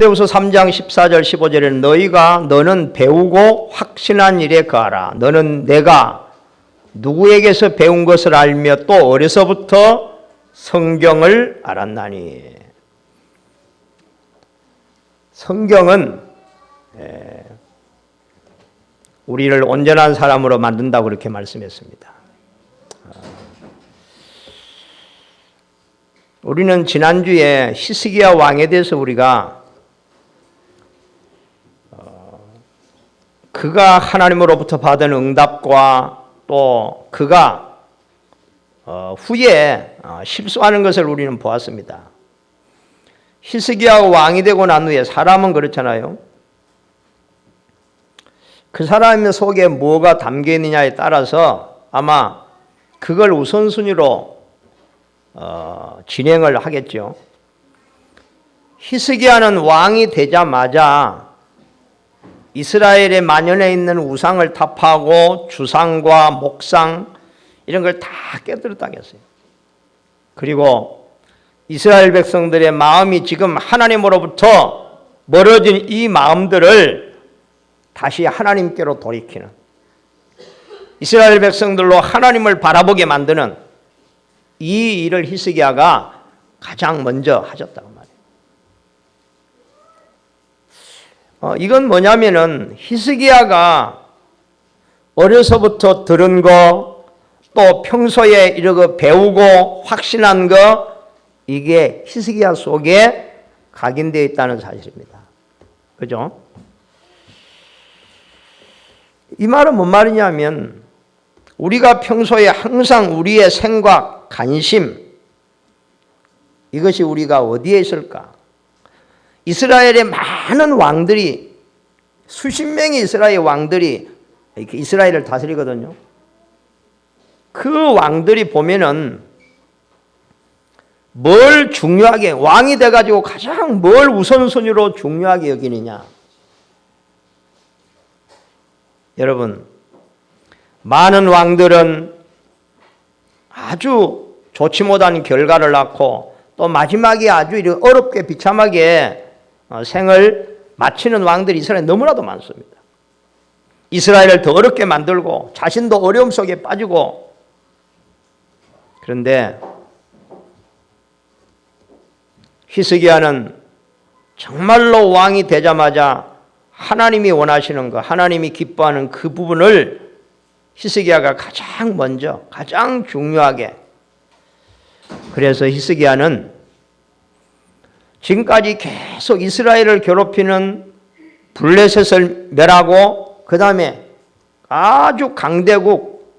디모데후서 3장 14절 15절에는 너는 배우고 확신한 일에 거하라. 너는 내가 누구에게서 배운 것을 알며 또 어려서부터 성경을 알았나니. 성경은 우리를 온전한 사람으로 만든다고 그렇게 말씀했습니다. 우리는 지난주에 히스기야 왕에 대해서 우리가 그가 하나님으로부터 받은 응답과 또 그가 후에 실수하는 것을 우리는 보았습니다. 히스기야가 왕이 되고 난 후에 사람은 그렇잖아요. 그 사람 속에 뭐가 담겨 있느냐에 따라서 아마 그걸 우선순위로 진행을 하겠죠. 히스기야는 왕이 되자마자 이스라엘에 만연해 있는 우상을 타파하고 주상과 목상 이런 걸 다 깨뜨렸다고 했어요. 그리고 이스라엘 백성들의 마음이 지금 하나님으로부터 멀어진 이 마음들을 다시 하나님께로 돌이키는, 이스라엘 백성들로 하나님을 바라보게 만드는 이 일을 히스기야가 가장 먼저 하셨다고 말이에요. 이건 뭐냐면은 히스기야가 어려서부터 들은 거, 또 평소에 이렇게 배우고 확신한 거, 이게 히스기야 속에 각인되어 있다는 사실입니다. 그죠? 이 말은 뭔 말이냐면 우리가 평소에 항상 우리의 생각, 관심, 이것이 우리가 어디에 있을까? 이스라엘의 많은 왕들이, 수십 명의 이스라엘 왕들이 이렇게 이스라엘을 다스리거든요. 그 왕들이 보면은 뭘 중요하게, 왕이 돼가지고 가장 뭘 우선순위로 중요하게 여기느냐. 여러분, 많은 왕들은 아주 좋지 못한 결과를 낳고 또 마지막에 아주 이렇게 어렵게 비참하게 생을 마치는 왕들이 이스라엘에 너무나도 많습니다. 이스라엘을 더 어렵게 만들고 자신도 어려움 속에 빠지고. 그런데 히스기야는 정말로 왕이 되자마자 하나님이 원하시는 것, 하나님이 기뻐하는 그 부분을 히스기야가 가장 먼저, 가장 중요하게. 그래서 히스기야는 지금까지 계속 이스라엘을 괴롭히는 블레셋을 멸하고 그 다음에 아주 강대국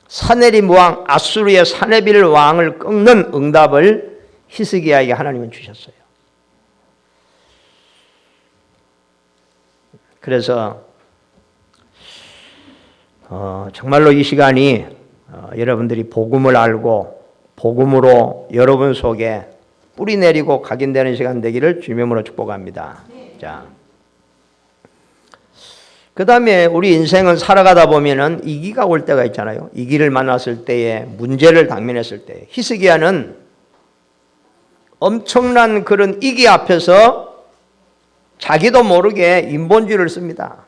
사네립 왕, 아수르의 사네빌 왕을 꺾는 응답을 히스기야에게 하나님은 주셨어요. 그래서 정말로 이 시간이 여러분들이 복음을 알고 복음으로 여러분 속에 뿌리 내리고 각인되는 시간 되기를 주님으로 축복합니다. 자, 그 다음에 우리 인생은 살아가다 보면은 위기가 올 때가 있잖아요. 위기를 만났을 때에, 문제를 당면했을 때, 히스기야는 엄청난 그런 위기 앞에서 자기도 모르게 인본주의를 씁니다.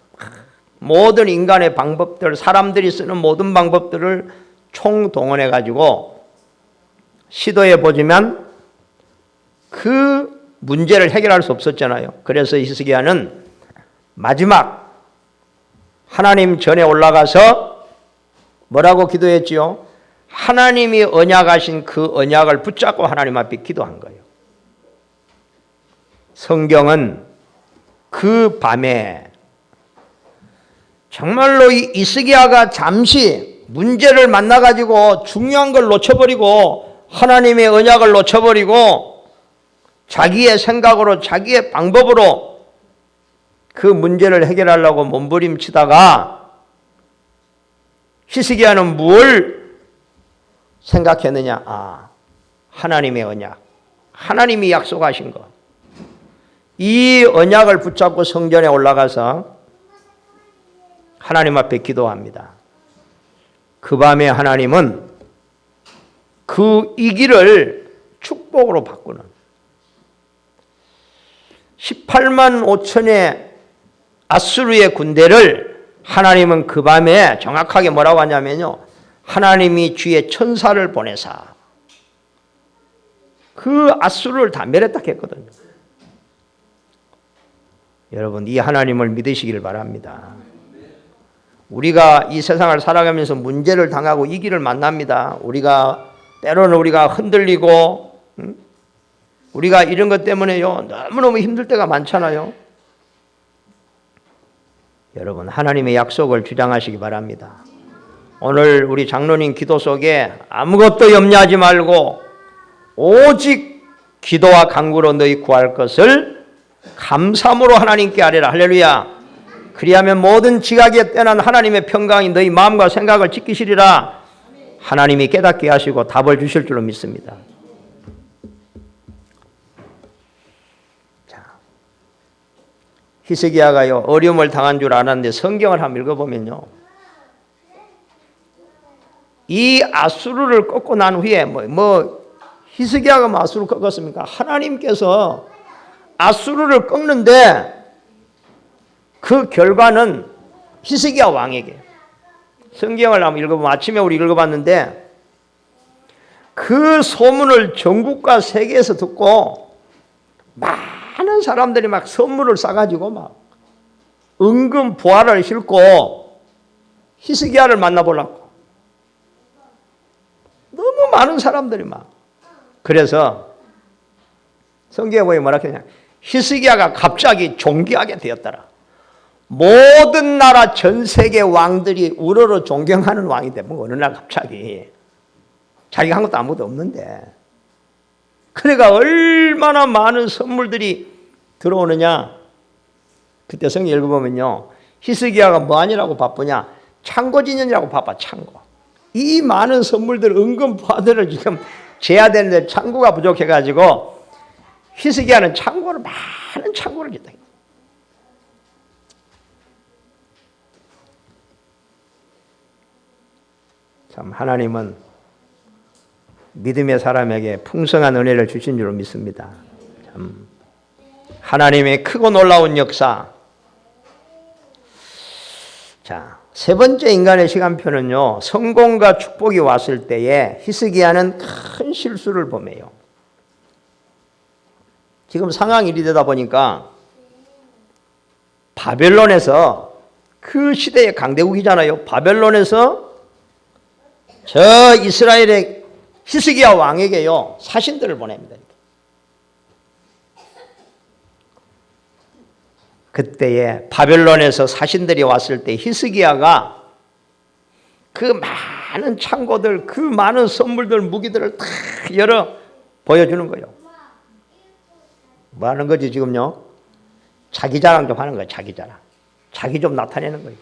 모든 인간의 방법들, 사람들이 쓰는 모든 방법들을 총동원해 가지고 시도해 보지만 그 문제를 해결할 수 없었잖아요. 그래서 히스기야는 마지막 하나님 전에 올라가서 뭐라고 기도했지요? 하나님이 언약하신 그 언약을 붙잡고 하나님 앞에 기도한 거예요. 성경은 그 밤에 정말로 이 히스기야가 잠시 문제를 만나가지고 중요한 걸 놓쳐버리고 하나님의 언약을 놓쳐버리고 자기의 생각으로 자기의 방법으로 그 문제를 해결하려고 몸부림치다가 히스기야는 뭘 생각했느냐? 하나님의 언약, 하나님이 약속하신 것, 이 언약을 붙잡고 성전에 올라가서 하나님 앞에 기도합니다. 그 밤에 하나님은 그 위기를 축복으로 바꾸는, 18만 5천의 아수르의 군대를 하나님은 그 밤에 정확하게 뭐라고 하냐면요, 하나님이 주의 천사를 보내사 그 아수르를 다 멸했다 했거든요. 여러분, 이 하나님을 믿으시기를 바랍니다. 우리가 이 세상을 살아가면서 문제를 당하고 이 길을 만납니다. 때로는 우리가 흔들리고, 우리가 이런 것 때문에요, 너무너무 힘들 때가 많잖아요. 여러분, 하나님의 약속을 주장하시기 바랍니다. 오늘 우리 장로님 기도 속에 아무것도 염려하지 말고 오직 기도와 간구로 너희 구할 것을 감사함으로 하나님께 아뢰라. 할렐루야. 그리하면 모든 지각에 떠난 하나님의 평강이 너희 마음과 생각을 지키시리라. 하나님이 깨닫게 하시고 답을 주실 줄로 믿습니다. 자, 히스기야가요, 어려움을 당한 줄 알았는데 성경을 한번 읽어보면요, 이 아수르를 꺾고 난 후에 히스기야가 아수르를 꺾었습니까? 하나님께서 아수르를 꺾는데 그 결과는 히스기야 왕에게, 성경을 한번 읽어보면, 아침에 우리 읽어봤는데 그 소문을 전국과 세계에서 듣고 많은 사람들이 막 선물을 싸가지고 막 은근 부활을 싣고 히스기야를 만나보려고 너무 많은 사람들이 막, 그래서 성경에 보면 뭐라 했냐, 히스기야가 갑자기 존귀하게 되었더라. 모든 나라 전 세계 왕들이 우러러 존경하는 왕이 되면 어느 날 갑자기 자기가 한 것도 아무것도 없는데, 그러니까 얼마나 많은 선물들이 들어오느냐. 그때 성경 읽어보면요, 히스기야가 뭐 하느라고 바쁘냐, 창고지년이라고 바빠. 창고. 이 많은 선물들, 은근 부하들을 지금 재야 되는데 창고가 부족해가지고 히스기야는 많은 창고를 짓다. 참, 하나님은 믿음의 사람에게 풍성한 은혜를 주신 줄로 믿습니다. 참, 하나님의 크고 놀라운 역사. 자, 세 번째 인간의 시간표는요, 성공과 축복이 왔을 때에 히스기야는 큰 실수를 범해요. 지금 상황이 이리 되다 보니까 바벨론에서, 그 시대의 강대국이잖아요. 바벨론에서 저 이스라엘의 히스기야 왕에게요, 사신들을 보냅니다. 그때에 바벨론에서 사신들이 왔을 때 히스기야가 그 많은 창고들, 그 많은 선물들, 무기들을 다 열어 보여주는 거예요. 뭐 하는 거지 지금요? 자기 자랑 좀 하는 거예요. 자기 자랑. 자기 좀 나타내는 거예요.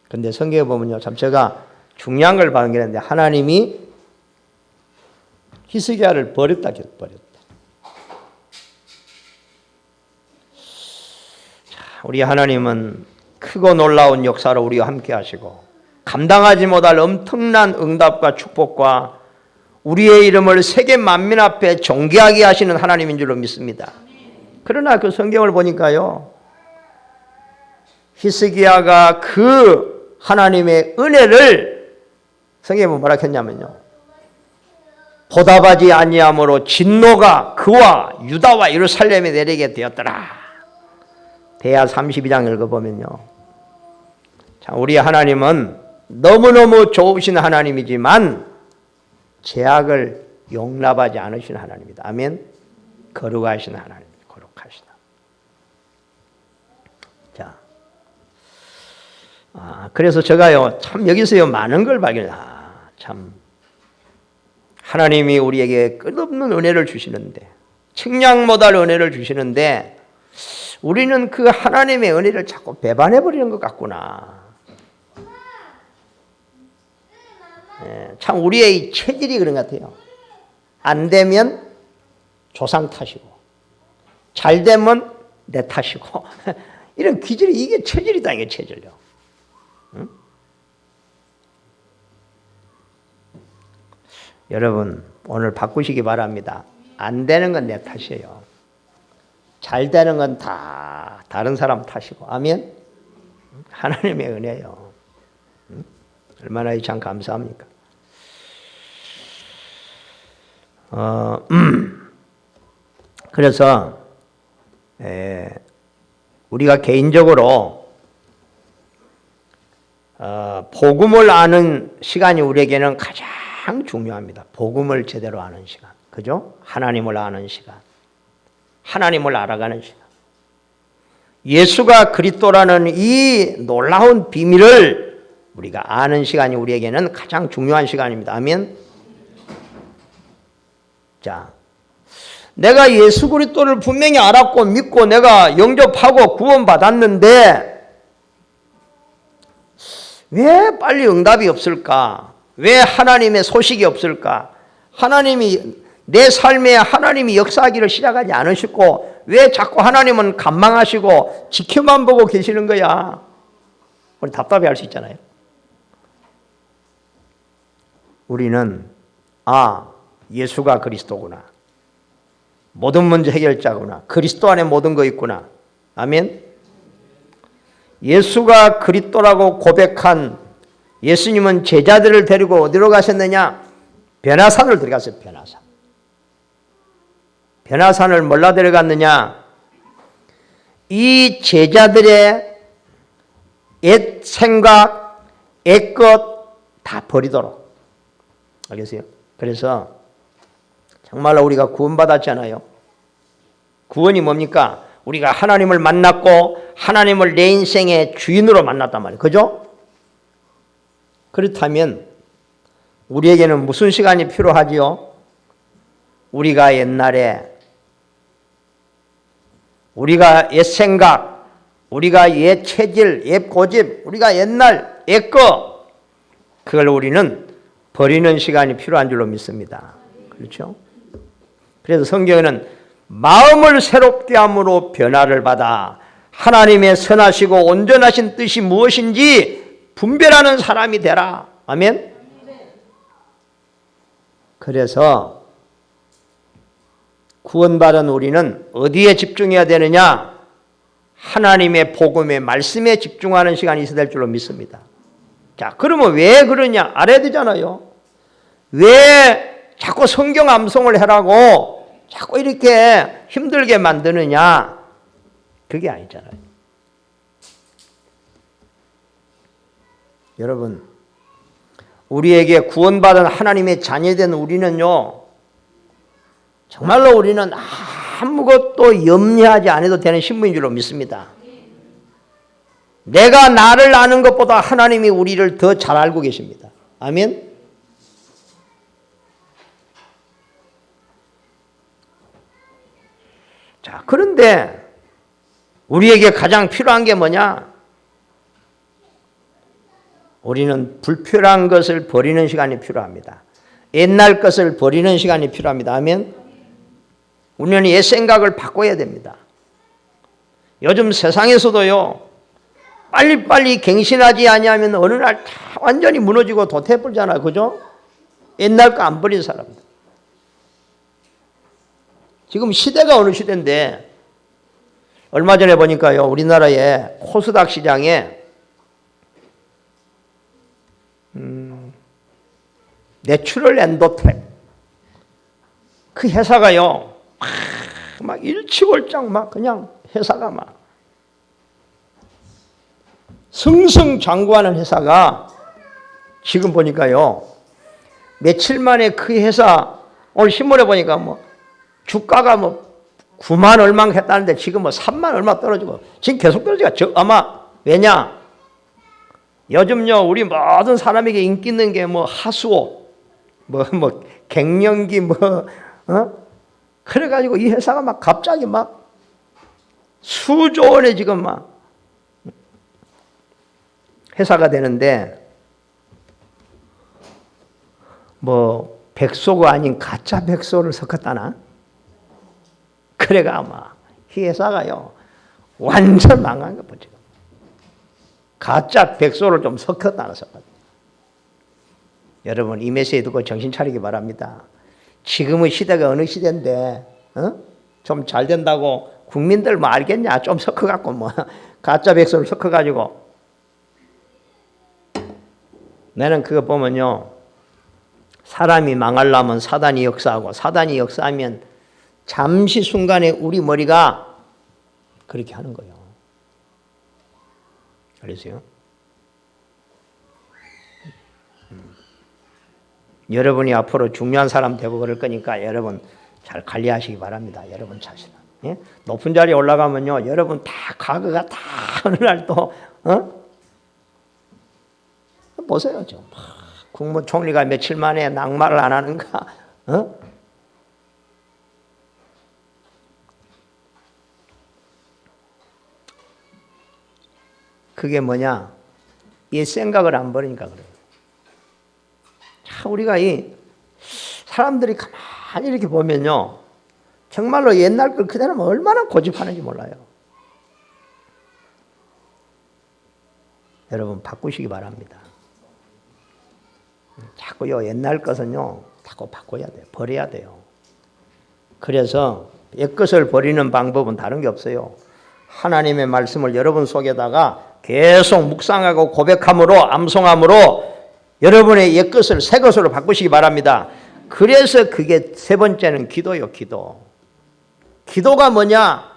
근데 성경에 보면요, 참 제가 중요한 걸 발견했는데, 하나님이 히스기야를 버렸다. 자, 우리 하나님은 크고 놀라운 역사로 우리와 함께 하시고, 감당하지 못할 엄청난 응답과 축복과 우리의 이름을 세계 만민 앞에 존귀하게 하시는 하나님인 줄로 믿습니다. 그러나 그 성경을 보니까요, 히스기야가 그 하나님의 은혜를 성경에 뭐라 했냐면요, 보답하지 아니함으로 진노가 그와 유다와 예루살렘에 내리게 되었더라. 대하 32장 읽어보면요, 자, 우리 하나님은 너무너무 좋으신 하나님이지만 죄악을 용납하지 않으신 하나님이다. 아멘. 거룩하신 하나님, 거룩하시다. 자, 그래서 제가요, 참 여기서요, 많은 걸 발견해요. 참, 하나님이 우리에게 끝없는 은혜를 주시는데, 측량 못할 은혜를 주시는데, 우리는 그 하나님의 은혜를 자꾸 배반해버리는 것 같구나. 참 우리의 이 체질이 그런 것 같아요. 안 되면 조상 탓이고, 잘 되면 내 탓이고, 이런 기질이, 이게 체질이다. 이게 체질이요. 응? 여러분, 오늘 바꾸시기 바랍니다. 안 되는 건 내 탓이에요. 잘 되는 건 다 다른 사람 탓이고, 아멘? 하나님의 은혜요. 얼마나 참 감사합니까? 그래서 우리가 개인적으로 복음을 아는 시간이 우리에게는 가장 중요합니다. 복음을 제대로 아는 시간, 그죠? 하나님을 아는 시간, 하나님을 알아가는 시간. 예수가 그리스도라는 이 놀라운 비밀을 우리가 아는 시간이 우리에게는 가장 중요한 시간입니다. 아멘. 자, 내가 예수 그리스도를 분명히 알았고 믿고 내가 영접하고 구원받았는데 왜 빨리 응답이 없을까? 왜 하나님의 소식이 없을까? 하나님이 내 삶에 하나님이 역사하기를 시작하지 않으시고 왜 자꾸 하나님은 간망하시고 지켜만 보고 계시는 거야? 우리 답답해할 수 있잖아요. 우리는 예수가 그리스도구나. 모든 문제 해결자구나. 그리스도 안에 모든 거 있구나. 아멘. 예수가 그리스도라고 고백한 예수님은 제자들을 데리고 어디로 가셨느냐? 변화산을 들어갔어요. 변화산. 변화산을 몰라 데려갔느냐? 이 제자들의 옛 생각, 옛 것 다 버리도록. 알겠어요? 그래서 정말로 우리가 구원받았잖아요. 구원이 뭡니까? 우리가 하나님을 만났고 하나님을 내 인생의 주인으로 만났단 말이에요. 그죠? 그렇다면 우리에게는 무슨 시간이 필요하지요? 우리가 옛날에 우리가 옛 생각, 우리가 옛 체질, 옛 고집, 우리가 옛날 옛 거 그걸 우리는 버리는 시간이 필요한 줄로 믿습니다. 그렇죠? 그래서 성경에는 마음을 새롭게 함으로 변화를 받아 하나님의 선하시고 온전하신 뜻이 무엇인지 분별하는 사람이 되라. 아멘? 그래서 구원받은 우리는 어디에 집중해야 되느냐? 하나님의 복음의 말씀에 집중하는 시간이 있어야 될 줄로 믿습니다. 자, 그러면 왜 그러냐? 알아야 되잖아요. 왜 자꾸 성경 암송을 해라고 자꾸 이렇게 힘들게 만드느냐? 그게 아니잖아요. 여러분, 우리에게 구원받은 하나님의 자녀된 우리는요, 정말로 우리는 아무것도 염려하지 않아도 되는 신분인 줄로 믿습니다. 내가 나를 아는 것보다 하나님이 우리를 더 잘 알고 계십니다. 아멘? 자, 그런데 우리에게 가장 필요한 게 뭐냐? 우리는 불필요한 것을 버리는 시간이 필요합니다. 옛날 것을 버리는 시간이 필요합니다. 아멘? 우리는 옛 생각을 바꿔야 됩니다. 요즘 세상에서도요, 빨리빨리 갱신하지 아니하면 어느 날 다 완전히 무너지고 도태해버리잖아요. 그죠? 옛날 거 안 버린 사람들. 지금 시대가 어느 시대인데, 얼마 전에 보니까요, 우리나라의 코스닥 시장에 내추럴 엔도트랙 그 회사가요, 막 일치월장 막 그냥 회사가 막 승승장구하는 회사가 지금 보니까요, 며칠 만에 그 회사 오늘 신문에 보니까 뭐 주가가 뭐 9만 얼마 했다는데 지금 뭐 3만 얼마 떨어지고 지금 계속 떨어지고 아마 왜냐? 요즘요 우리 모든 사람에게 인기 있는 게 뭐 하수오, 뭐 갱년기 그래가지고 이 회사가 막 갑자기 막 수조 원에 지금 막 회사가 되는데 뭐 백소가 아닌 가짜 백소를 섞었다나? 그래가 아마 이 회사가요 완전 망한 거 보죠. 가짜 백소를 좀 섞었다나 섞었다. 여러분 이 메시지 듣고 정신 차리기 바랍니다. 지금의 시대가 어느 시대인데 좀 잘 된다고 국민들 뭐 알겠냐? 좀 섞어갖고 뭐 가짜 백성을 섞어가지고. 나는 그거 보면요, 사람이 망하려면 사단이 역사하고, 사단이 역사하면 잠시 순간에 우리 머리가 그렇게 하는 거예요. 알겠어요? 여러분이 앞으로 중요한 사람 되고 그럴 거니까 여러분 잘 관리하시기 바랍니다. 여러분 자신. 예? 높은 자리에 올라가면요, 여러분 다 과거가 다 어느 날 또 보세요. 지금 국무총리가 며칠 만에 낙마를 안 하는가? 그게 뭐냐? 이 생각을 안 버리니까 그래요. 자, 우리가 이 사람들이 가만히 이렇게 보면요, 정말로 옛날 걸 그대로 얼마나 고집하는지 몰라요. 여러분 바꾸시기 바랍니다. 자꾸요 옛날 것은요 자꾸 바꿔야 돼요. 버려야 돼요. 그래서 옛것을 버리는 방법은 다른 게 없어요. 하나님의 말씀을 여러분 속에다가 계속 묵상하고 고백함으로, 암송함으로 여러분의 옛것을 새것으로 바꾸시기 바랍니다. 그래서 그게 세 번째는 기도요. 기도가 뭐냐?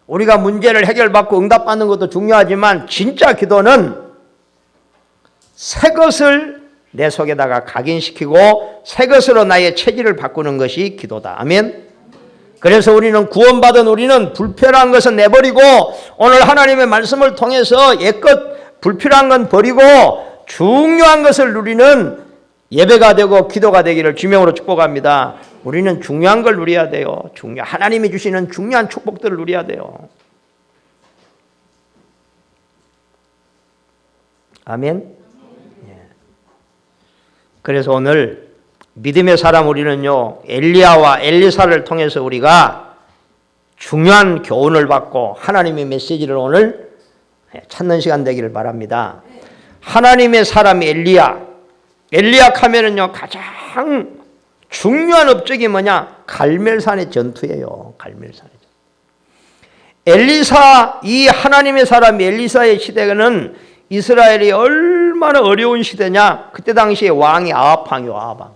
우리가 문제를 해결받고 응답받는 것도 중요하지만 진짜 기도는 새것을 내 속에다가 각인시키고 새것으로 나의 체질을 바꾸는 것이 기도다. 아멘. 그래서 우리는 구원받은 우리는 불필요한 것은 내버리고 오늘 하나님의 말씀을 통해서 옛것 불필요한 건 버리고 중요한 것을 누리는 예배가 되고 기도가 되기를 주명으로 축복합니다. 우리는 중요한 걸 누려야 돼요. 하나님이 주시는 중요한 축복들을 누려야 돼요. 아멘. 예. 그래서 오늘 믿음의 사람 우리는요, 엘리야와 엘리사를 통해서 우리가 중요한 교훈을 받고 하나님의 메시지를 오늘 찾는 시간 되기를 바랍니다. 하나님의 사람 엘리야 하면은요, 가장 중요한 업적이 뭐냐? 갈멜산의 전투예요. 갈멜산의 전투. 엘리사, 이 하나님의 사람 엘리사의 시대는 이스라엘이 얼마나 어려운 시대냐? 그때 당시에 왕이 아합왕이요, 아합왕.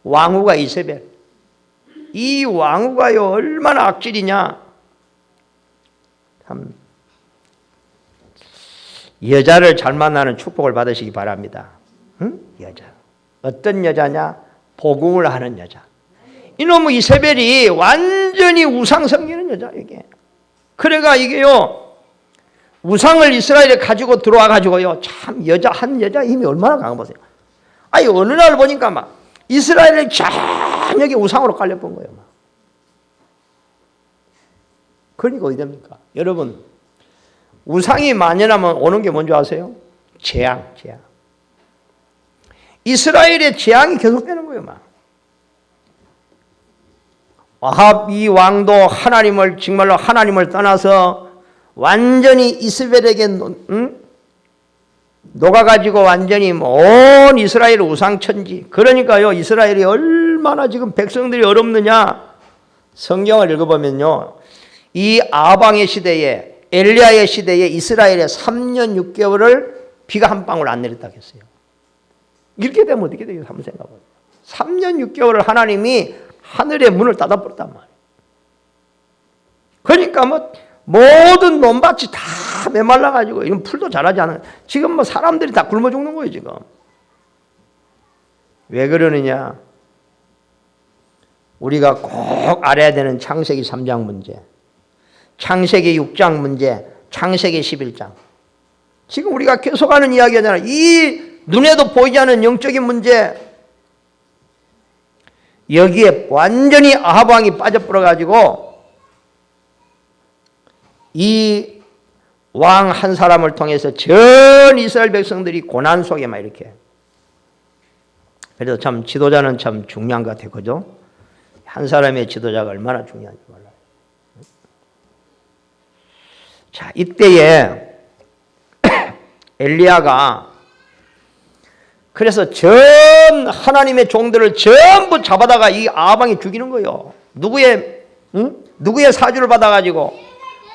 왕후가 이세벨. 이 왕후가요 얼마나 악질이냐? 참 여자를 잘 만나는 축복을 받으시기 바랍니다. 응? 여자. 어떤 여자냐? 복음을 하는 여자. 이놈의 이세벨이 완전히 우상 섬기는 여자 이게. 그래가 이게요 우상을 이스라엘에 가지고 들어와 가지고요 참 한 여자 힘이 얼마나 강한 보세요. 아니 어느 날 보니까 막 이스라엘을 저녁에 우상으로 깔려본 거예요. 막. 그러니까 어디 됩니까? 여러분 우상이 만연하면 오는 게 뭔지 아세요? 재앙. 이스라엘의 재앙이 계속되는 거예요. 막. 아합 이 왕도 정말로 하나님을 떠나서 완전히 이스벨에게 녹아가지고 완전히 온 이스라엘 우상천지. 그러니까요 이스라엘이 얼마나 지금 백성들이 어렵느냐. 성경을 읽어보면요 이 아방의 시대에 엘리야의 시대에 이스라엘에 3년 6개월을 비가 한 방울 안 내렸다고 했어요. 이렇게 되면 어떻게 돼요? 한번 생각해보세요. 3년 6개월을 하나님이 하늘의 문을 닫아버렸단 말이에요. 그러니까 모든 논밭이 다 메말라가지고 이런 풀도 자라지 않아요. 지금 사람들이 다 굶어 죽는 거예요 지금. 왜 그러느냐? 우리가 꼭 알아야 되는 창세기 3장 문제, 창세기 6장 문제, 창세기 11장. 지금 우리가 계속하는 이야기잖아요. 이 눈에도 보이지 않는 영적인 문제, 여기에 완전히 아합 왕이 빠져버려가지고 이 왕 한 사람을 통해서 전 이스라엘 백성들이 고난 속에 막 이렇게. 그래서 참 지도자는 참 중요한 것 같아요. 그죠? 한 사람의 지도자가 얼마나 중요한지 몰라요. 자, 이때에 엘리야가 그래서 전 하나님의 종들을 전부 잡아다가 이 아합 왕이 죽이는 거예요. 누구의 응? 누구의 사주를 받아가지고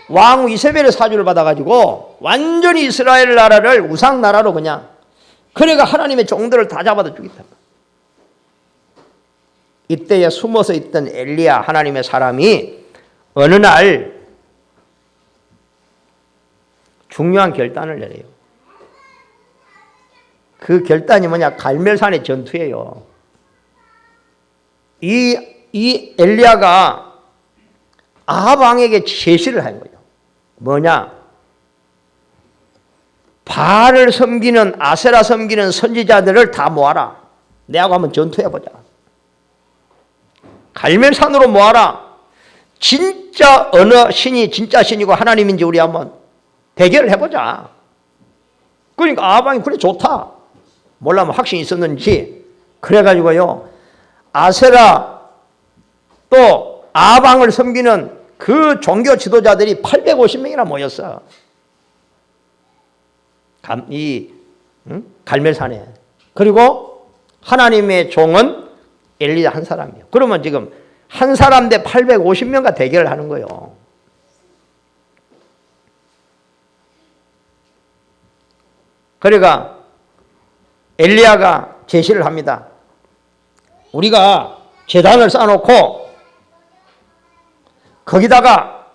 왕후 이세벨의 사주를 받아가지고 완전히 이스라엘 나라를 우상 나라로 그냥 그래가 하나님의 종들을 다 잡아다 죽였다. 이때에 숨어서 있던 엘리야 하나님의 사람이 어느 날 중요한 결단을 내려요. 그 결단이 뭐냐? 갈멜산의 전투예요. 이 엘리야가 아합 왕에게 제시를 한 거예요. 뭐냐? 바알을 섬기는 아세라 섬기는 선지자들을 다 모아라. 내하고 한번 전투해보자. 갈멜산으로 모아라. 진짜 어느 신이 진짜 신이고 하나님인지 우리 한번 대결을 해보자. 그러니까 아합 왕이 그래 좋다. 몰라면 확신이 있었는지 그래가지고요. 아세라 또 아합 왕을 섬기는 그 종교 지도자들이 850명이나 모였어. 갈멜산에. 그리고 하나님의 종은 엘리야 한 사람이에요. 그러면 지금 한 사람 대 850명과 대결을 하는 거예요. 그러니까 엘리야가 제시를 합니다. 우리가 제단을 쌓아놓고 거기다가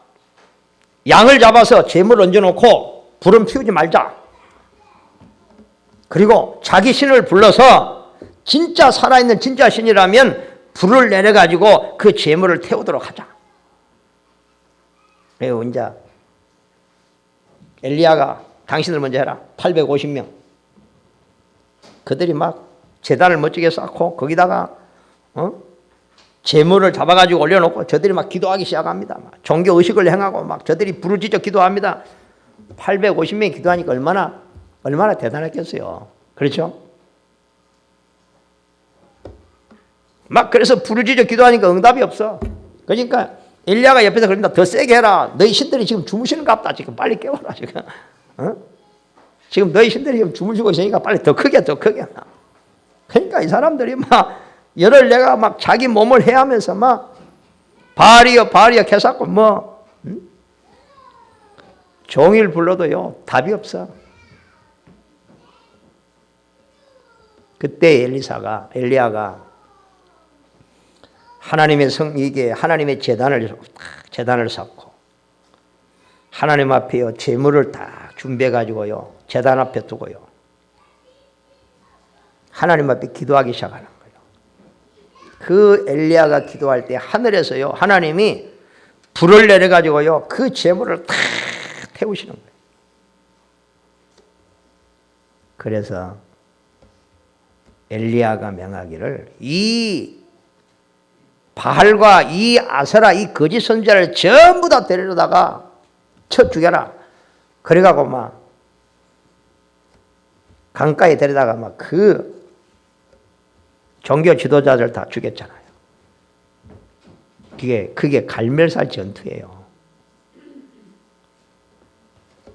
양을 잡아서 제물을 얹어놓고 불은 피우지 말자. 그리고 자기 신을 불러서 진짜 살아있는 진짜 신이라면 불을 내려가지고 그 제물을 태우도록 하자. 그리고 이제 엘리야가 당신들 먼저 해라. 850명. 그들이 막 제단을 멋지게 쌓고 거기다가 제물을 잡아가지고 올려놓고 저들이 막 기도하기 시작합니다. 막 종교 의식을 행하고 막 저들이 부르짖어 기도합니다. 850명이 기도하니까 얼마나 대단했겠어요. 그렇죠? 막 그래서 부르짖어 기도하니까 응답이 없어. 그러니까 엘리야가 옆에서 그럽니다. 더 세게 해라. 너희 신들이 지금 주무시는갑다. 지금 빨리 깨워라. 지금. 지금 너희 신들이 지금 주무시고 있으니까 빨리 더 크게. 그러니까 이 사람들이 막 열을 내가 막 자기 몸을 해하면서 막 바알이여 캐사고 종일 불러도요 답이 없어. 그때 엘리야가 하나님의 제단을 쌓고 하나님 앞에요 제물을 다 준비해 가지고요 제단 앞에 두고요 하나님 앞에 기도하기 시작하는 거예요. 그 엘리야가 기도할 때 하늘에서요 하나님이 불을 내려 가지고요 그 제물을 다 태우시는 거예요. 그래서 엘리야가 명하기를 이 바알과 이 아세라 이 거짓 선지자를 전부 다 데려다가 쳐 죽여라. 그래가고 막 강가에 데려다가 막 그 종교 지도자들 다 죽였잖아요. 그게 갈멜산 전투예요.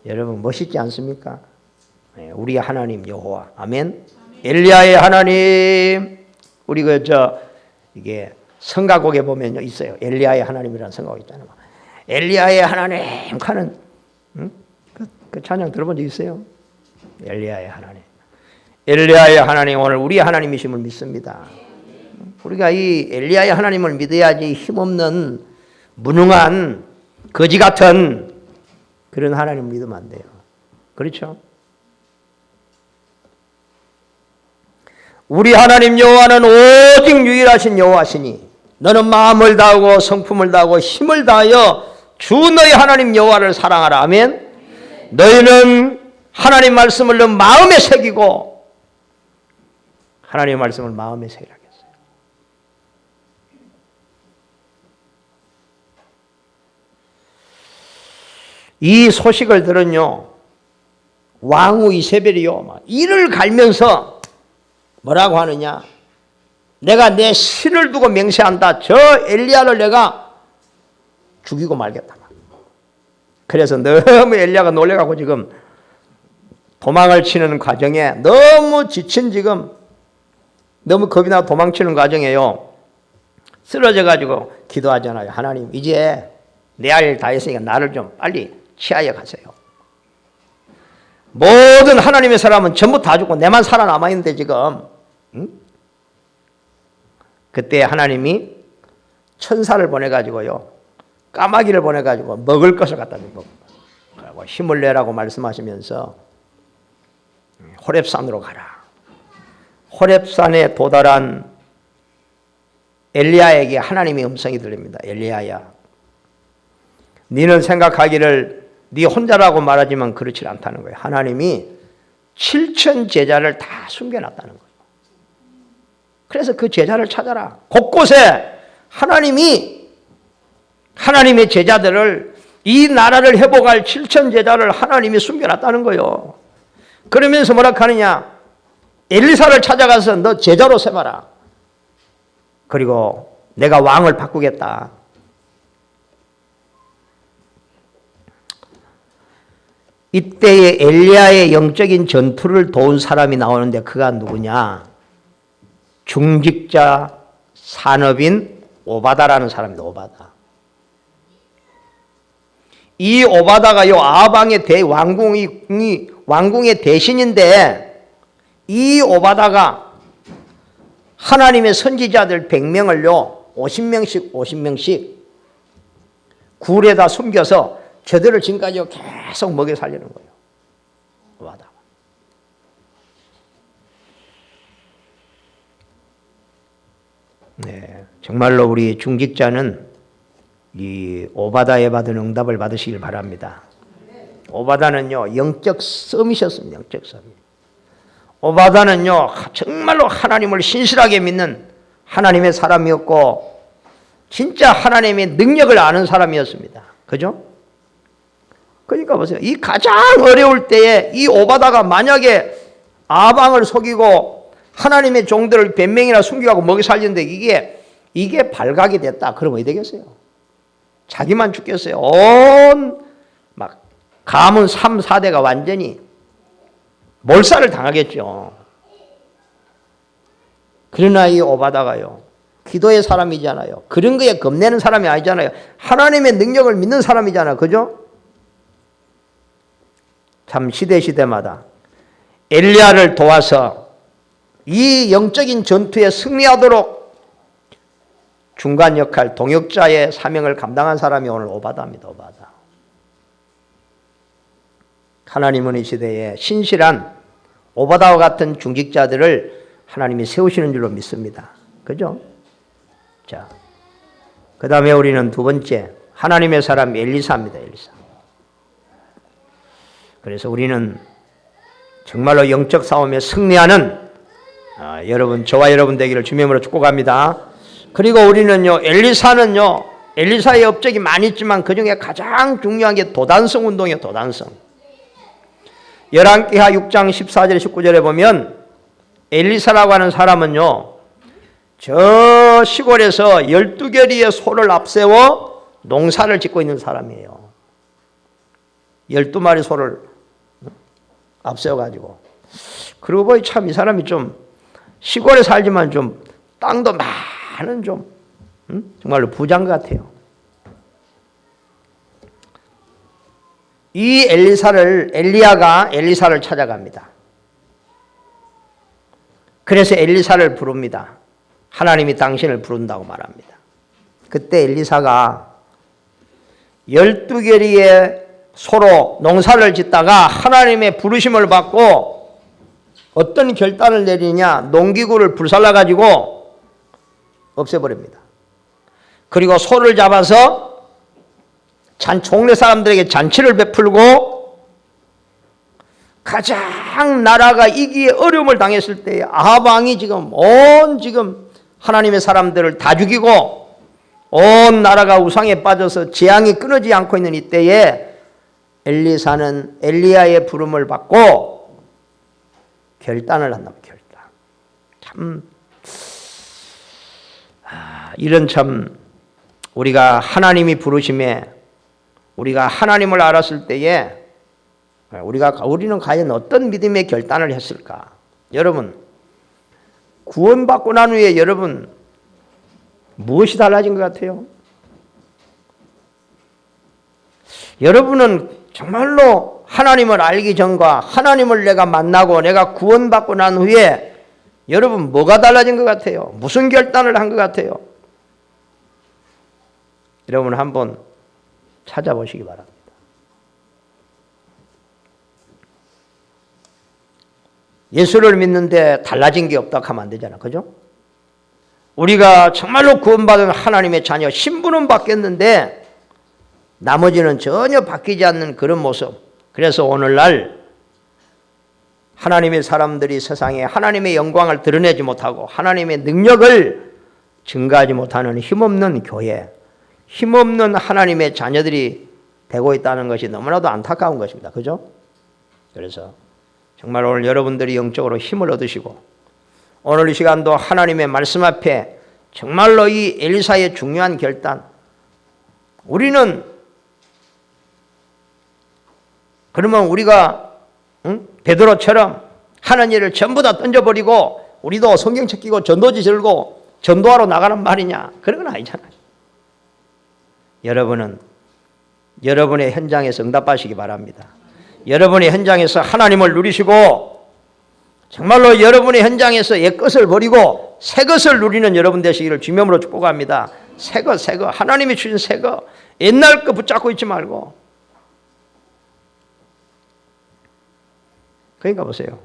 여러분 멋있지 않습니까? 우리 하나님 여호와. 아멘. 엘리야의 하나님. 우리 이게 성가곡에 보면요 있어요. 엘리야의 하나님이라는 성가곡 있잖아요. 엘리야의 하나님 하는 그 찬양 들어본 적 있어요? 엘리야의 하나님. 엘리야의 하나님 오늘 우리 하나님이심을 믿습니다. 우리가 이 엘리야의 하나님을 믿어야지 힘없는 무능한 거지 같은 그런 하나님을 믿으면 안 돼요. 그렇죠? 우리 하나님 여호와는 오직 유일하신 여호와시니 너는 마음을 다하고 성품을 다하고 힘을 다하여 주 너희 하나님 여호와를 사랑하라. 아멘. 너희는 하나님 말씀을 너 마음에 새기고 하나님의 말씀을 마음에 새기라겠어요. 이 소식을 들은요 왕후 이세벨이요 이를 갈면서 뭐라고 하느냐? 내가 내 신을 두고 맹세한다. 저 엘리야를 내가 죽이고 말겠다. 그래서 너무 엘리야가 놀래가고 지금 도망을 치는 과정에 너무 지친 지금 너무 겁이 나고 도망치는 과정에요. 쓰러져 가지고 기도하잖아요. 하나님, 이제 내 할 일 다 했으니까 나를 좀 빨리 취하여 가세요. 모든 하나님의 사람은 전부 다 죽고 내만 살아남아 있는데 지금, 응? 그때 하나님이 천사를 보내가지고요, 까마귀를 보내가지고 먹을 것을 갖다 주고 힘을 내라고 말씀하시면서 호렙산으로 가라. 호렙산에 도달한 엘리야에게 하나님의 음성이 들립니다. 엘리야야, 너는 생각하기를 네 혼자라고 말하지만 그렇지 않다는 거예요. 하나님이 7천 제자를 다 숨겨놨다는 거예요. 그래서 그 제자를 찾아라. 곳곳에 하나님이 하나님의 제자들을, 이 나라를 회복할 7천 제자를 하나님이 숨겨놨다는 거예요. 그러면서 뭐라 하느냐, 엘리사를 찾아가서 너 제자로 세봐라. 그리고 내가 왕을 바꾸겠다. 이때에 엘리야의 영적인 전투를 도운 사람이 나오는데 그가 누구냐? 중직자 산업인 오바다라는 사람입니다. 오바다. 이 오바다가요, 아방의 왕궁의 대신인데, 이 오바다가 하나님의 선지자들 100명을요 50명씩 굴에다 숨겨서 저들을 지금까지 계속 먹여 살리는 거예요. 오바다. 네, 정말로 우리 중직자는 이 오바다에 받은 응답을 받으시길 바랍니다. 오바다는요 영적 썸이셨습니다. 영적 썸. 오바다는요 정말로 하나님을 신실하게 믿는 하나님의 사람이었고 진짜 하나님의 능력을 아는 사람이었습니다. 그죠? 그러니까 보세요. 이 가장 어려울 때에 이 오바다가 만약에 아방을 속이고 하나님의 종들을 100명이나 숨기고 먹여 살리는데 이게 발각이 됐다. 그러면 어떻게 되겠어요? 자기만 죽겠어요. 막 가문 3, 4대가 완전히 몰살을 당하겠죠. 그러나 이 오바다가요, 기도의 사람이잖아요. 그런 거에 겁내는 사람이 아니잖아요. 하나님의 능력을 믿는 사람이잖아요. 그죠? 참 시대마다 엘리야를 도와서 이 영적인 전투에 승리하도록 중간 역할, 동역자의 사명을 감당한 사람이 오늘 오바다입니다. 오바다. 하나님은 이 시대에 신실한 오바다와 같은 중직자들을 하나님이 세우시는 줄로 믿습니다. 그죠? 자, 그 다음에 우리는 두 번째, 하나님의 사람 엘리사입니다. 엘리사. 그래서 우리는 정말로 영적 싸움에 승리하는 여러분, 저와 여러분 되기를 주님으로 축복합니다. 그리고 우리는요, 엘리사의 업적이 많이 있지만 그 중에 가장 중요한 게 도단성 운동이에요. 도단성. 열왕기하 6장 14절 19절에 보면 엘리사라고 하는 사람은요, 저 시골에서 12결의의 소를 앞세워 농사를 짓고 있는 사람이에요. 12마리 소를 앞세워가지고. 그러고 보니 참 이 사람이 좀 시골에 살지만 좀 땅도 많은 좀 정말로 부자인 것 같아요. 이 엘리야가 엘리사를 찾아갑니다. 그래서 엘리사를 부릅니다. 하나님이 당신을 부른다고 말합니다. 그때 엘리사가 12결의의 소로 농사를 짓다가 하나님의 부르심을 받고 어떤 결단을 내리냐, 농기구를 불살라가지고 없애버립니다. 그리고 소를 잡아서 종래 사람들에게 잔치를 베풀고 가장 나라가 이기에 어려움을 당했을 때에 아방이 지금 하나님의 사람들을 다 죽이고 온 나라가 우상에 빠져서 재앙이 끊어지지 않고 있는 이때에 엘리사는 엘리야의 부름을 받고 결단을 한다면 결단. 참 이런 참 우리가 하나님이 부르심에 우리가 하나님을 알았을 때에 우리는 과연 어떤 믿음의 결단을 했을까? 여러분, 구원받고 난 후에 여러분 무엇이 달라진 것 같아요? 여러분은 정말로 하나님을 알기 전과 하나님을 내가 만나고 내가 구원받고 난 후에 여러분 뭐가 달라진 것 같아요? 무슨 결단을 한 것 같아요? 여러분 한번 찾아보시기 바랍니다. 예수를 믿는데 달라진 게 없다고 하면 안 되잖아. 그죠? 우리가 정말로 구원받은 하나님의 자녀 신분은 바뀌었는데 나머지는 전혀 바뀌지 않는 그런 모습. 그래서 오늘날 하나님의 사람들이 세상에 하나님의 영광을 드러내지 못하고 하나님의 능력을 증가하지 못하는 힘없는 교회, 힘없는 하나님의 자녀들이 되고 있다는 것이 너무나도 안타까운 것입니다. 그죠? 그래서 정말 오늘 여러분들이 영적으로 힘을 얻으시고 오늘 이 시간도 하나님의 말씀 앞에 정말로 이 엘리사의 중요한 결단, 우리는 그러면 우리가 베드로처럼 하는 일을 전부 다 던져버리고 우리도 성경책 끼고 전도지 들고 전도하러 나가는 말이냐? 그런 건 아니잖아요. 여러분은 여러분의 현장에서 응답하시기 바랍니다. 여러분의 현장에서 하나님을 누리시고 정말로 여러분의 현장에서 옛것을 버리고 새것을 누리는 여러분 되시기를 주님으로 축복합니다. 새것 하나님이 주신 새것, 옛날 거 붙잡고 있지 말고. 그러니까 보세요.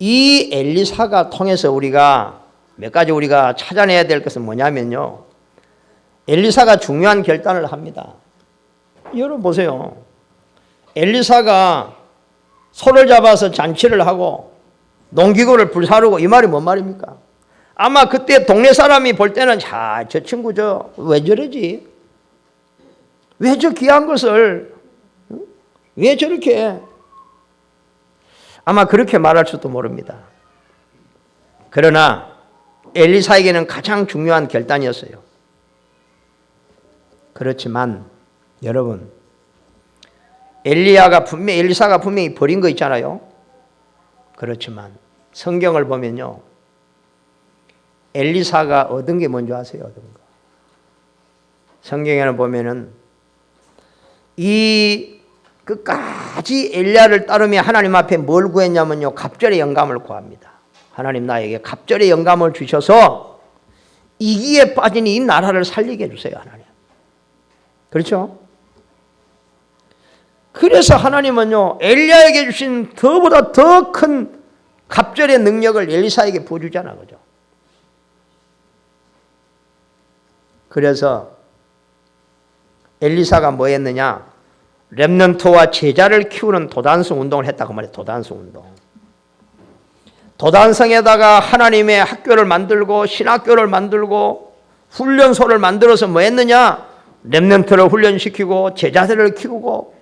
이 엘리사가 통해서 우리가 몇 가지 우리가 찾아내야 될 것은 뭐냐면요. 엘리사가 중요한 결단을 합니다. 여러분 보세요. 엘리사가 소를 잡아서 잔치를 하고 농기구를 불사르고 이 말이 뭔 말입니까? 아마 그때 동네 사람이 볼 때는 저 친구 왜 저러지? 왜 저 귀한 것을 왜 저렇게 아마 그렇게 말할 수도 모릅니다. 그러나 엘리사에게는 가장 중요한 결단이었어요. 그렇지만 여러분 엘리사가 분명히 버린 거 있잖아요. 그렇지만 성경을 보면요. 엘리사가 얻은 게 뭔지 아세요? 얻은 거. 성경에는 보면은 이 끝까지 엘리야를 따르며 하나님 앞에 뭘 구했냐면요. 갑절의 영감을 구합니다. 하나님 나에게 갑절의 영감을 주셔서 이기에 빠진 이 나라를 살리게 해주세요. 하나님. 그렇죠? 그래서 하나님은요. 엘리야에게 주신 더보다 더 큰 갑절의 능력을 엘리사에게 부어주잖아. 그죠? 그래서 엘리사가 뭐 했느냐? 렘넌트와 제자를 키우는 도단성 운동을 했다고 말해요. 도단성 운동. 도단성에다가 하나님의 학교를 만들고 신학교를 만들고 훈련소를 만들어서 뭐 했느냐? 렘넌트를 훈련시키고 제자들을 키우고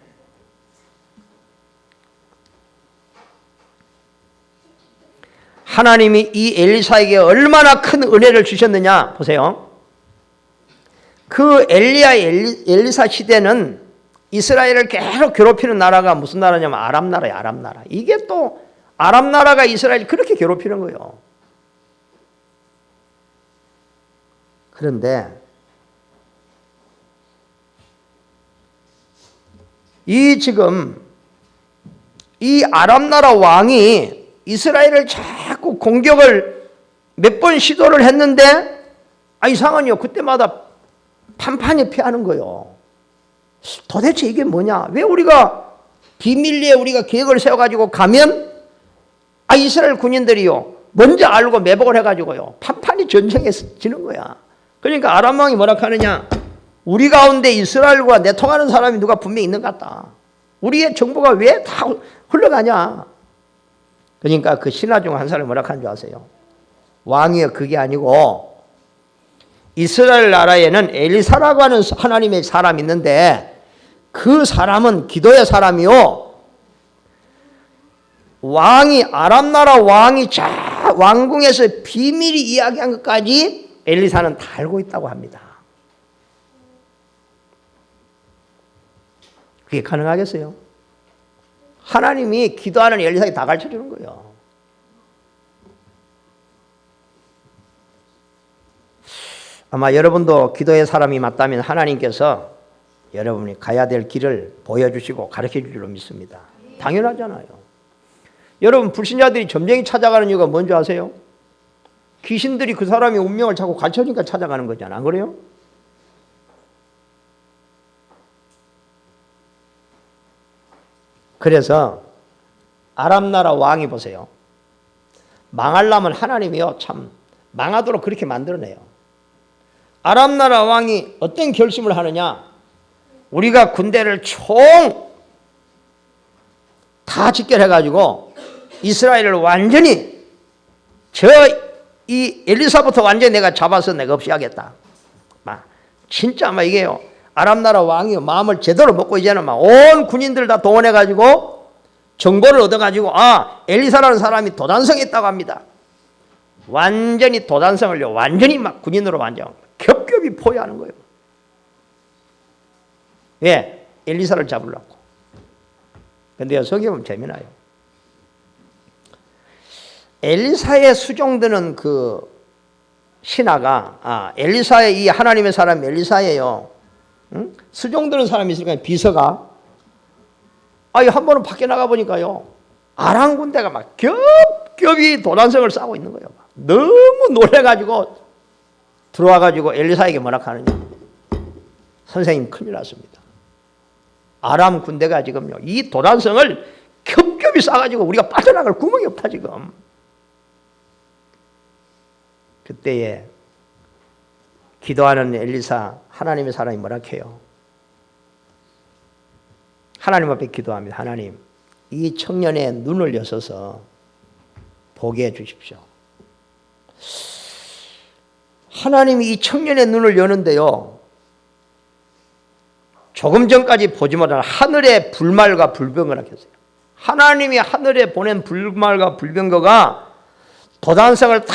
하나님이 이 엘리사에게 얼마나 큰 은혜를 주셨느냐 보세요. 그 엘리사 시대는 이스라엘을 계속 괴롭히는 나라가 무슨 나라냐면 아람 나라예요. 아람 나라. 이게 또 아람 나라가 이스라엘을 그렇게 괴롭히는 거예요. 그런데 지금 이 아람 나라 왕이 이스라엘을 자꾸 공격을 몇 번 시도를 했는데 이상하니요. 그때마다 판판이 피하는 거예요. 도대체 이게 뭐냐? 왜 우리가 비밀리에 우리가 계획을 세워가지고 가면 이스라엘 군인들이요. 먼저 알고 매복을 해가지고요. 판판이 전쟁에 지는 거야. 그러니까 아람 왕이 뭐라 하느냐? 우리 가운데 이스라엘과 내통하는 사람이 누가 분명히 있는 것 같다. 우리의 정보가 왜 다 흘러가냐? 그러니까 그 신하 중 한 사람이 뭐라 하는 줄 아세요? 왕이요. 그게 아니고 이스라엘 나라에는 엘리사라고 하는 하나님의 사람이 있는데 그 사람은 기도의 사람이요. 왕이 아람 나라 왕이 왕궁에서 비밀이 이야기한 것까지 엘리사는 다 알고 있다고 합니다. 그게 가능하겠어요? 하나님이 기도하는 엘리사에게 다 가르쳐 주는 거예요. 아마 여러분도 기도의 사람이 맞다면 하나님께서 여러분이 가야 될 길을 보여주시고 가르쳐 줄로 믿습니다. 당연하잖아요. 여러분 불신자들이 점쟁이 찾아가는 이유가 뭔지 아세요? 귀신들이 그 사람의 운명을 자꾸 가르쳐주니까 찾아가는 거잖아. 안 그래요? 그래서 아람 나라 왕이 보세요. 망하려면 하나님이요 참 망하도록 그렇게 만들어내요. 아람 나라 왕이 어떤 결심을 하느냐? 우리가 군대를 총 다 집결해가지고 이스라엘을 완전히 이 엘리사부터 완전히 내가 잡아서 내가 없애야겠다. 진짜 이게요. 아람 나라 왕이 마음을 제대로 먹고 이제는 온 군인들 다 동원해가지고 정보를 얻어가지고 엘리사라는 사람이 도단성에 있다고 합니다. 완전히 도단성을요. 완전히 군인으로 완전 겹겹이 포위하는 거예요. 왜? 엘리사를 잡으려고. 근데요, 성경은 재미나요. 엘리사의 수종드는 그 신하가, 엘리사의 이 하나님의 사람 엘리사예요. 응? 수종드는 사람이 있으니까 비서가, 한 번은 밖에 나가보니까요, 아람 군대가 겹겹이 도단성을 싸고 있는 거예요. 너무 놀래가지고 들어와가지고 엘리사에게 뭐라 하느냐. 선생님 큰일 났습니다. 아람 군대가 지금요 이 도단성을 겹겹이 싸가지고 우리가 빠져나갈 구멍이 없다 지금. 그때에 기도하는 엘리사 하나님의 사람이 뭐라 해요? 하나님 앞에 기도합니다. 하나님 이 청년의 눈을 여셔서 보게 해 주십시오. 하나님이 이 청년의 눈을 여는데요 조금 전까지 보지 못한 하늘의 불말과 불병거라 했어요. 하나님이 하늘에 보낸 불말과 불병거가 도단성을 다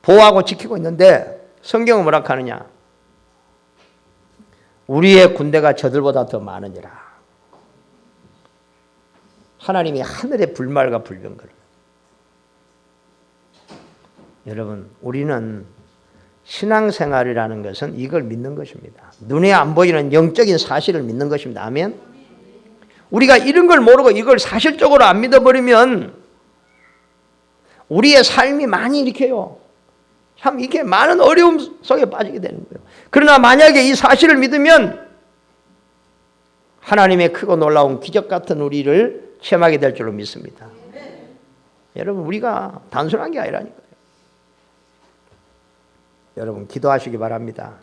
보호하고 지키고 있는데 성경은 뭐라 하느냐? 우리의 군대가 저들보다 더 많으니라. 하나님이 하늘의 불말과 불병거를. 여러분 우리는 신앙생활이라는 것은 이걸 믿는 것입니다. 눈에 안 보이는 영적인 사실을 믿는 것입니다. 아멘. 우리가 이런 걸 모르고 이걸 사실적으로 안 믿어버리면 우리의 삶이 많이 이렇게요. 참 이게 많은 어려움 속에 빠지게 되는 거예요. 그러나 만약에 이 사실을 믿으면 하나님의 크고 놀라운 기적 같은 우리를 체험하게 될 줄로 믿습니다. 여러분 우리가 단순한 게 아니라니까요. 여러분 기도하시기 바랍니다.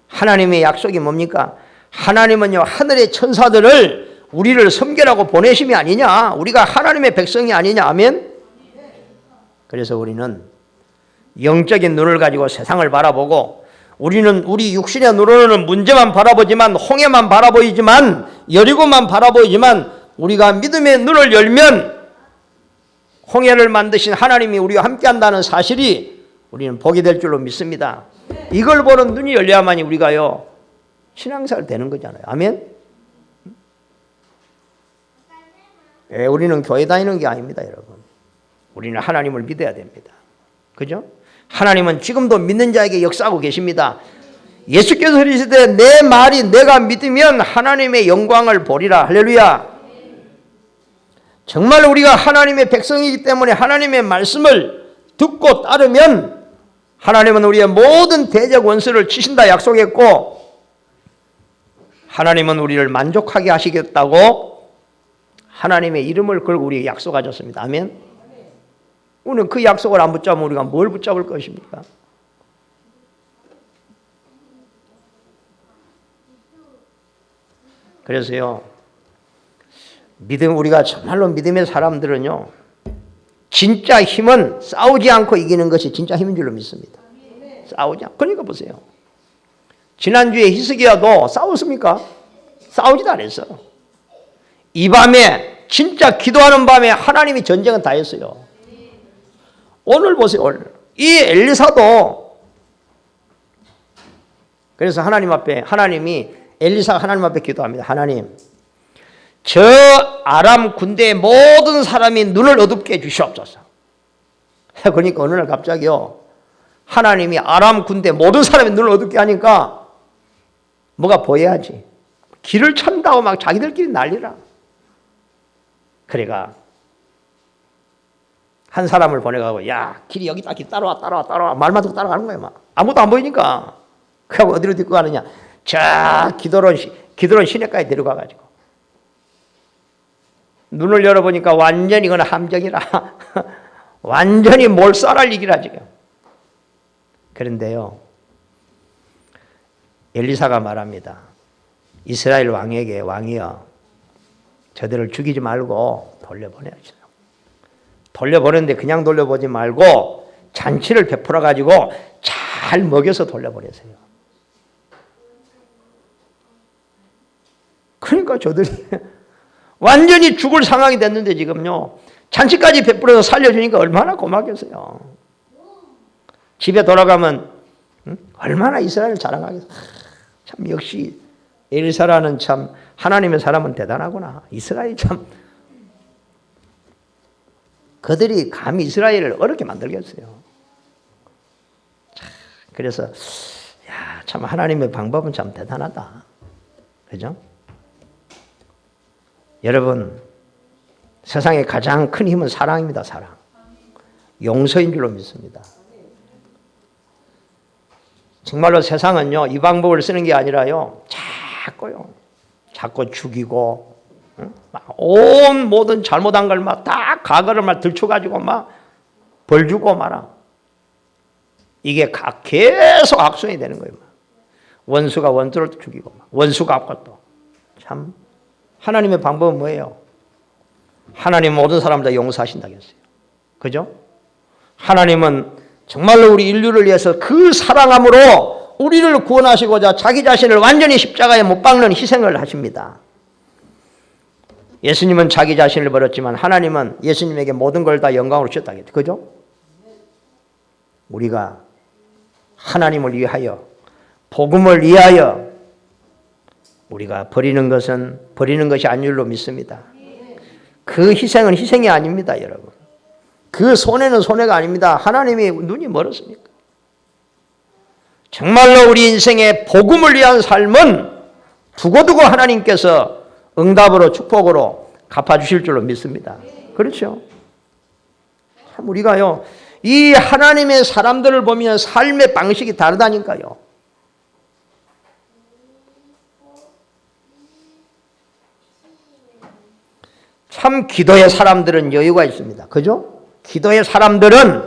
하나님의 약속이 뭡니까? 하나님은요 하늘의 천사들을 우리를 섬기라고 보내심이 아니냐. 우리가 하나님의 백성이 아니냐. 아멘. 그래서 우리는 영적인 눈을 가지고 세상을 바라보고 우리는 우리 육신의 눈으로는 문제만 바라보지만 홍해만 바라보이지만 여리고만 바라보이지만 우리가 믿음의 눈을 열면 홍해를 만드신 하나님이 우리와 함께한다는 사실이 우리는 보게 될 줄로 믿습니다. 이걸 보는 눈이 열려야만이 우리가요 신앙생활 되는 거잖아요. 아멘. 우리는 교회 다니는 게 아닙니다, 여러분. 우리는 하나님을 믿어야 됩니다. 그죠? 하나님은 지금도 믿는 자에게 역사하고 계십니다. 예수께서 이르시되 내 말이 내가 믿으면 하나님의 영광을 보리라. 할렐루야. 정말 우리가 하나님의 백성이기 때문에 하나님의 말씀을 듣고 따르면 하나님은 우리의 모든 대적 원수를 치신다 약속했고 하나님은 우리를 만족하게 하시겠다고 하나님의 이름을 걸고 우리에게 약속하셨습니다. 아멘. 우리는 그 약속을 안 붙잡으면 우리가 뭘 붙잡을 것입니까? 그래서요 우리가 정말로 믿음의 사람들은요 진짜 힘은 싸우지 않고 이기는 것이 진짜 힘인 줄로 믿습니다. 싸우지 않고. 그러니까 보세요. 지난주에 히스기야도 싸웠습니까? 싸우지도 않았어. 이 밤에 진짜 기도하는 밤에 하나님이 전쟁은 다 했어요. 오늘 보세요. 오늘 이 엘리사도 그래서 하나님이 엘리사가 하나님 앞에 기도합니다. 하나님 저 아람 군대의 모든 사람이 눈을 어둡게 해주시옵소서. 그러니까 어느 날 갑자기요 하나님이 아람 군대 모든 사람이 눈을 어둡게 하니까 뭐가 보여야지. 길을 천다고 막 자기들끼리 난리라. 그래가 한 사람을 보내가고 야 길이 여기 있다. 길 따라와. 말만 듣고 따라가는 거야. 막. 아무것도 안 보이니까. 그하고 어디로 데리고 가느냐. 저 기드론 시내까지 데려가가지고 눈을 열어보니까 완전히 이건 함정이라. 완전히 몰살할 일이라 지금. 그런데요. 엘리사가 말합니다. 이스라엘 왕에게 왕이여 저들을 죽이지 말고 돌려보내야죠. 돌려보내는데 그냥 돌려보지 말고 잔치를 베풀어 가지고 잘 먹여서 돌려보내세요. 그러니까 저들이 완전히 죽을 상황이 됐는데 지금요. 잔치까지 베풀어서 살려주니까 얼마나 고맙겠어요. 집에 돌아가면 얼마나 이스라엘 자랑하겠어요. 참 역시 엘리사라는 참 하나님의 사람은 대단하구나. 이스라엘 참 그들이 감히 이스라엘을 어렵게 만들겠어요. 그래서 야, 참 하나님의 방법은 참 대단하다. 그죠? 여러분 세상에 가장 큰 힘은 사랑입니다. 사랑. 용서인 줄로 믿습니다. 정말로 세상은요 이 방법을 쓰는 게 아니라요 자꾸 죽이고 온 모든 잘못한 걸 막 다 과거를 막 들춰가지고 막 벌 주고 말아. 이게 계속 악순환이 되는 거예요. 원수가 원수를 죽이고 원수가 앞과 또 참 하나님의 방법은 뭐예요? 하나님 모든 사람을 다 용서하신다고 했어요. 그죠? 하나님은 정말로 우리 인류를 위해서 그 사랑함으로 우리를 구원하시고자 자기 자신을 완전히 십자가에 못 박는 희생을 하십니다. 예수님은 자기 자신을 버렸지만 하나님은 예수님에게 모든 걸 다 영광으로 주셨다고 했죠. 그죠? 우리가 하나님을 위하여 복음을 위하여 우리가 버리는 것이 아닌 줄로 믿습니다. 그 희생은 희생이 아닙니다, 여러분. 그 손해는 손해가 아닙니다. 하나님이 눈이 멀었습니까? 정말로 우리 인생의 복음을 위한 삶은 두고두고 하나님께서 응답으로 축복으로 갚아주실 줄로 믿습니다. 그렇죠? 참 우리가요 이 하나님의 사람들을 보면 삶의 방식이 다르다니까요. 참 기도의 사람들은 여유가 있습니다. 그죠? 기도의 사람들은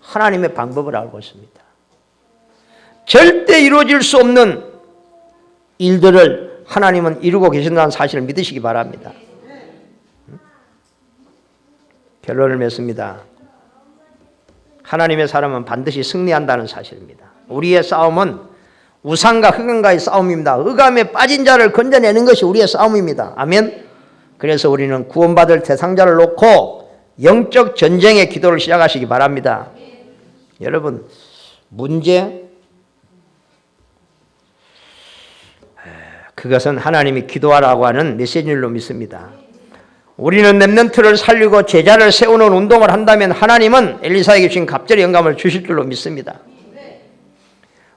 하나님의 방법을 알고 있습니다. 절대 이루어질 수 없는 일들을 하나님은 이루고 계신다는 사실을 믿으시기 바랍니다. 결론을 맺습니다. 하나님의 사람은 반드시 승리한다는 사실입니다. 우리의 싸움은 우상과 흑암과의 싸움입니다. 흑암에 빠진 자를 건져내는 것이 우리의 싸움입니다. 아멘. 그래서 우리는 구원받을 대상자를 놓고 영적 전쟁의 기도를 시작하시기 바랍니다. 여러분 문제 그것은 하나님이 기도하라고 하는 메시지로 믿습니다. 우리는 렘넌트를 살리고 제자를 세우는 운동을 한다면 하나님은 엘리사에게 주신 갑절의 영감을 주실 줄로 믿습니다.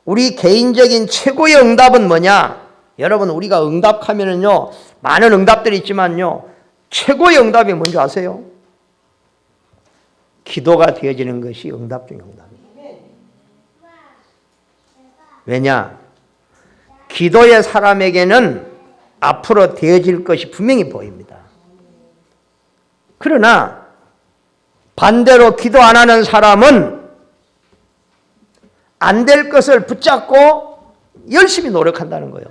우리 개인적인 최고의 응답은 뭐냐? 여러분 우리가 응답하면은요 많은 응답들이 있지만요 최고의 응답이 뭔지 아세요? 기도가 되어지는 것이 응답 중 응답입니다. 왜냐? 기도의 사람에게는 앞으로 되어질 것이 분명히 보입니다. 그러나 반대로 기도 안 하는 사람은 안 될 것을 붙잡고 열심히 노력한다는 거예요.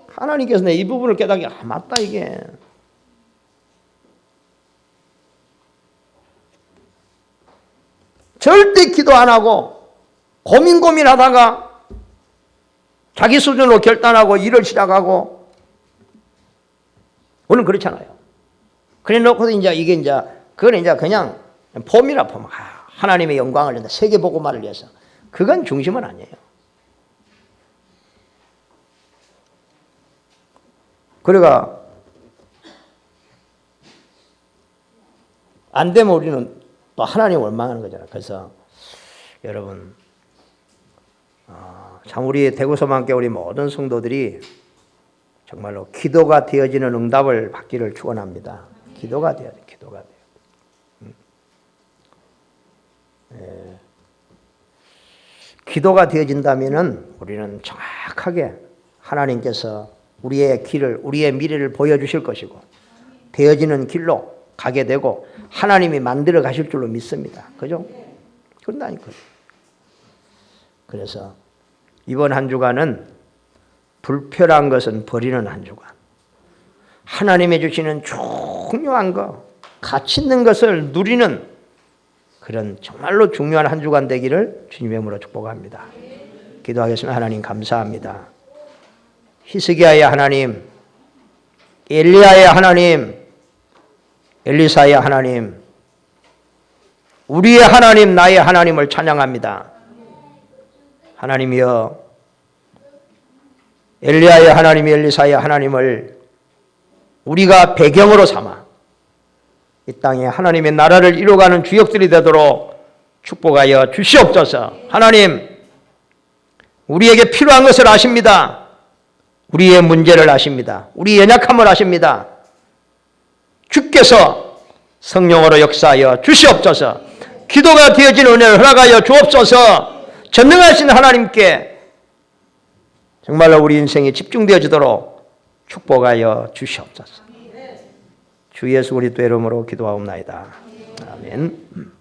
하나님께서 이 부분을 깨닫게 맞다 이게. 절대 기도 안 하고 고민하다가 자기 수준으로 결단하고 일을 시작하고 우리는 그렇잖아요. 그래 놓고서 그건 그냥 폼이라 폼. 하나님의 영광을 위해서 세계 복음화를 위해서. 그건 중심은 아니에요. 그러니까 안 되면 우리는 또 하나님 원망하는 거잖아요. 그래서 여러분, 참 우리 대구소망교회 우리 모든 성도들이 정말로 기도가 되어지는 응답을 받기를 축원합니다. 기도가 돼야 돼. 기도가 돼요. 기도가 되어진다면은 우리는 정확하게 하나님께서 우리의 길을, 우리의 미래를 보여주실 것이고 되어지는 길로 가게 되고 하나님이 만들어 가실 줄로 믿습니다. 그죠? 그런다니까요. 그래서 이번 한 주간은 불편한 것은 버리는 한 주간. 하나님이 주시는 중요한 것, 가치 있는 것을 누리는 그런 정말로 중요한 한 주간 되기를 주님의 이름으로 축복합니다. 기도하겠습니다. 하나님 감사합니다. 히스기야의 하나님, 엘리야의 하나님, 엘리사의 하나님, 우리의 하나님, 나의 하나님을 찬양합니다. 하나님이여, 엘리야의 하나님, 엘리사의 하나님을 우리가 배경으로 삼아 이 땅에 하나님의 나라를 이루어가는 주역들이 되도록 축복하여 주시옵소서. 하나님, 우리에게 필요한 것을 아십니다. 우리의 문제를 아십니다. 우리 연약함을 아십니다. 주께서 성령으로 역사하여 주시옵소서. 기도가 되어진 은혜를 허락하여 주옵소서. 전능하신 하나님께 정말로 우리 인생이 집중되어지도록 축복하여 주시옵소서. 주 예수 그리스도의 이름으로 기도하옵나이다. 아멘.